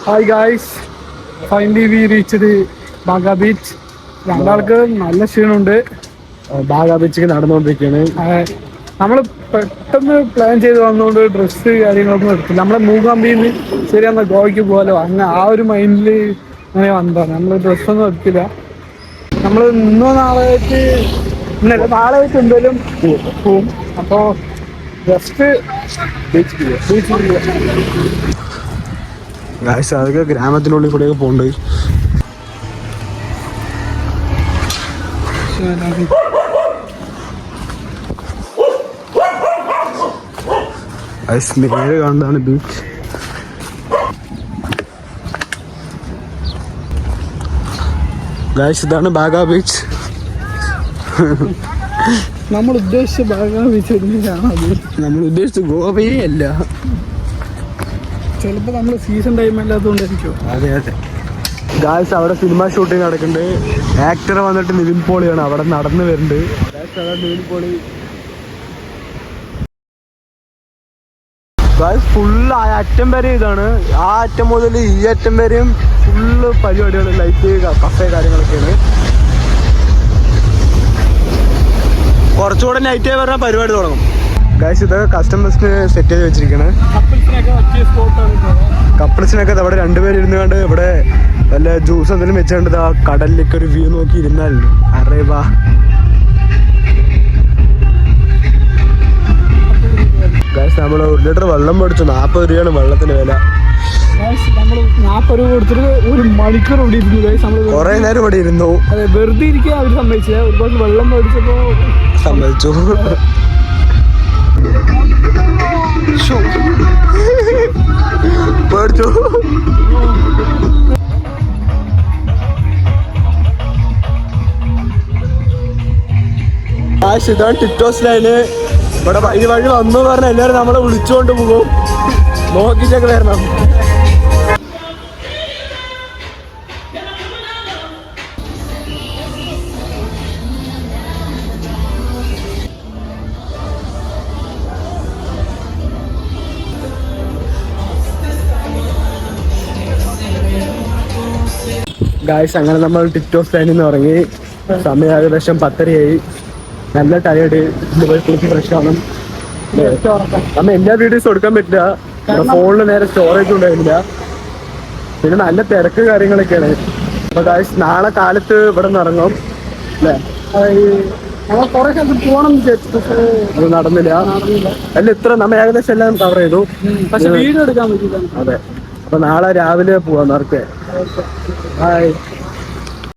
Hi guys, finally we reached Baga beach. രണ്ടാൾക്ക് നല്ല ക്ഷീണമുണ്ട്. ബാഗ ബീച്ചിൽ നടന്നുകൊണ്ടിരിക്കുകയാണ്. നമ്മൾ പെട്ടെന്ന് പ്ലാൻ ചെയ്ത് വന്നുകൊണ്ട് ഡ്രസ്സ് കാര്യങ്ങളൊന്നും എടുത്തില്ല. നമ്മളെ മൂകാംബിയിൽ നിന്ന് ശരിയാ ഗോവയ്ക്ക് പോകാലോ, അങ്ങനെ ആ ഒരു മൈൻഡിൽ അങ്ങനെ വന്നതാണ്. നമ്മൾ ഡ്രസ്സൊന്നും എടുത്തില്ല. നമ്മൾ ഇന്നോ നാളായിട്ട് നാളെ ആയിട്ട് എന്തായാലും പോവും. അപ്പോൾ ജസ്റ്റ് ബീച്ചിൽ അതൊക്കെ ഗ്രാമത്തിനുള്ളിൽ കൂടെയൊക്കെ പോകുന്നുണ്ട്. നേരെ കാണുന്നതാണ് ബീച്ച്. ഗായ്സ്, ഇതാണ് ബാഗ ബീച്ച്. നമ്മൾ ഉദ്ദേശിച്ച ബാഗ ബീച്ച് നമ്മൾ ഉദ്ദേശിച്ച ഗോവയേ അല്ല. ചിലപ്പോൾ നമ്മൾ സീസൺ ടൈം അല്ലാത്തതുകൊണ്ടായിരിക്കും. അതെ അതെ ഗായ്സ്, അവിടെ സിനിമ ഷൂട്ടിങ് നടക്കുന്നുണ്ട്. ആക്ടർ വന്നിട്ട് നിവിൻ പോളിയാണ് അവിടെ നടന്നു വരുന്നുണ്ട്. നിവിൻ പോളി ഗായ്സ്, ഫുള്ള് ആ അറ്റം വരെ ഇതാണ്. ആ അറ്റം മുതൽ ഈ അറ്റം വരെയും ഫുള്ള് പരിപാടികൾ, ലൈറ്റ്, കഫേ കാര്യങ്ങളൊക്കെയാണ്. കുറച്ചുകൂടെ നൈറ്റ് ആയി പറഞ്ഞാൽ പരിപാടി തുടങ്ങും. ഗായ്സ്, ഇത് കസ്റ്റമേഴ്സിന് സെറ്റ് ചെയ്ത് വെച്ചിരിക്കുകയാണ്. കപ്പിൾസിനൊക്കെ അവിടെ രണ്ടുപേരും ഇരുന്ന് കണ്ട് ഇവിടെ വല്ല ജ്യൂസ് എന്തെങ്കിലും വെച്ചുകൊണ്ട് ആ കടലിലേക്ക് ഒരു വ്യൂ നോക്കി ഇരുന്നാലും അറിയാ. ഗായ്സ്, നമ്മൾ 1 ലിറ്റർ വെള്ളം മേടിച്ചു. 40 രൂപയാണ് വെള്ളത്തിന് വില. നമ്മൾ 40 രൂപ കൊടുത്തിട്ട് ഒരു മണിക്കൂർ ഇവിടെ ഇരുന്നു. കുറെ നേരം ഇവിടെ ഇരുന്നു. അതെ, വെറുതെ ഇരിക്കാൻ അവർ സമ്മതിച്ചില്ല. ഒരുപാട് വെള്ളം മേടിച്ചപ്പോ സമ്മതിച്ചു. പേടിച്ചു. ഇതാണ് ടിക്ടോസ് ലൈന്. ഇവിടെ ഈ വഴി വന്നു പറഞ്ഞ എല്ലാവരും നമ്മളെ വിളിച്ചുകൊണ്ട് പോകും. നോക്കിച്ചൊക്കെ വരണം. ഗായ്സ്, അങ്ങനെ നമ്മൾ ടിക്ടോസ് ലൈനിൽ നിന്ന് ഇറങ്ങി. സമയം ഏകദേശം 10:30 നല്ല ടയേർഡ്. കുളിച്ച് ഫ്രഷ് ആവണം. നമ്മ എല്ലാ വീഡിയോസും എടുക്കാൻ പറ്റില്ല. ഫോണിൽ നേരെ സ്റ്റോറേജ് ഉണ്ടായിരുന്നില്ല. പിന്നെ നല്ല തിരക്ക് കാര്യങ്ങളൊക്കെയാണ്. അപ്പൊ ഗായ്സ്, നാളെ കാലത്ത് ഇവിടെ നിന്ന് ഇറങ്ങും അല്ലേ? കുറെ സ്ഥലത്ത് പോകണം വിചാരിച്ചു, അത് നടന്നില്ല. അല്ല, ഇത്ര നമ്മ ഏകദേശം എല്ലാം കവർ ചെയ്തു. പക്ഷെ വീഡിയോ എടുക്കാൻ പറ്റില്ല. അതെ, അപ്പൊ നാളെ രാവിലെ പോവാം. നേരത്തെ. ഹായ്.